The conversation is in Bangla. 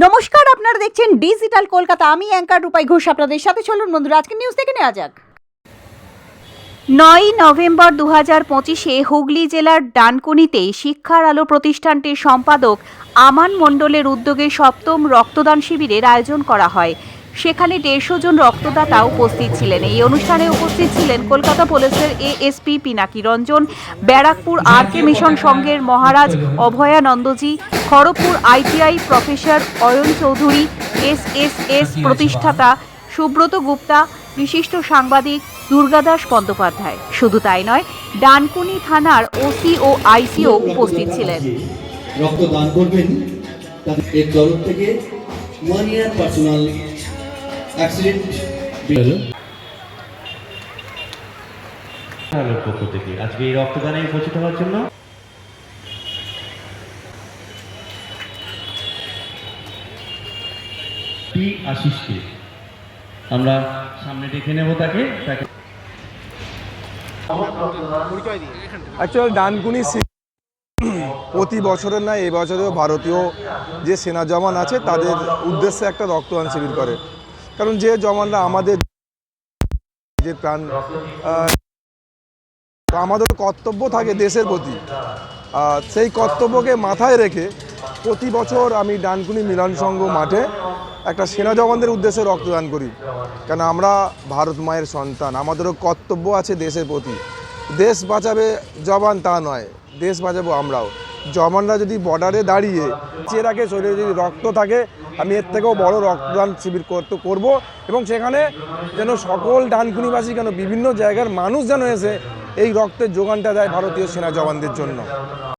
নমস্কার, আপনারা দেখছেন ডিজিটাল কলকাতা। আমি অ্যাঙ্কার রূপাই ঘোষ আপনাদের সাথে। চলুন বন্ধুরা, আজকে নিউজ দেখে নেওয়া যাক। 9 নভেম্বর 2025-এ হুগলি জেলার ডানকুনিতে শিক্ষার আলো প্রতিষ্ঠানটির সম্পাদক আমান মণ্ডলের উদ্যোগে 7ম রক্তদান শিবিরের আয়োজন করা হয়। সেখানে 150 জন রক্তদাতা উপস্থিত ছিলেন। এই অনুষ্ঠানে উপস্থিত ছিলেন কলকাতা পুলিশের ASP Pinaki Ranjan, Barrackpore RK mission সংঘের Maharaj Abhayanandaji, Kharagpur ITI professor Ayan Chowdhury, SSS প্রতিষ্ঠাতা সুব্রত গুপ্তা, বিশিষ্ট সাংবাদিক দুর্গাদাস বন্দ্যোপাধ্যায়। শুধু তাই নয়, ডানকুনি থানার ওসি ও আইসিও উপস্থিত ছিলেন। রক্তদান করবেন তাদের তরফ থেকে 1 ইয়ার পার্সোনাল অ্যাক্সিডেন্ট পক্ষ থেকে আজকে এই রক্তদানে উপস্থিত হওয়ার জন্য পি আশিসকে আমরা সামনে ডেকে নেব। তাকে অ্যাকচুয়ালি ডানকুনি প্রতি বছরের নয়, এই বছরেও ভারতীয় যে সেনা জওয়ান আছে তাদের উদ্দেশ্যে একটা রক্তদান শিবির করে। কারণ যে জওয়ানরা আমাদের যে প্রাণ, আমাদের কর্তব্য থাকে দেশের প্রতি, সেই কর্তব্যকে মাথায় রেখে প্রতি বছর আমি ডানকুনি মিলন সংঘ মাঠে একটা সেনা জওয়ানদের উদ্দেশ্যে রক্তদান করি। কারণ আমরা ভারত মায়ের সন্তান, আমাদেরও কর্তব্য আছে দেশের প্রতি। দেশ বাঁচাবে জওয়ান তা নয়, দেশ বাঁচাবো আমরাও। জওয়ানরা যদি বর্ডারে দাঁড়িয়ে চেয়ে রাখে, শরীরে যদি রক্ত থাকে, আমি এর থেকেও বড় রক্তদান শিবির করব এবং সেখানে যেন সকল ডানকুনিবাসী, কেন বিভিন্ন জায়গার মানুষ যেন এসে এই রক্তের যোগানটা দেয় ভারতীয় সেনা জওয়ানদের জন্য।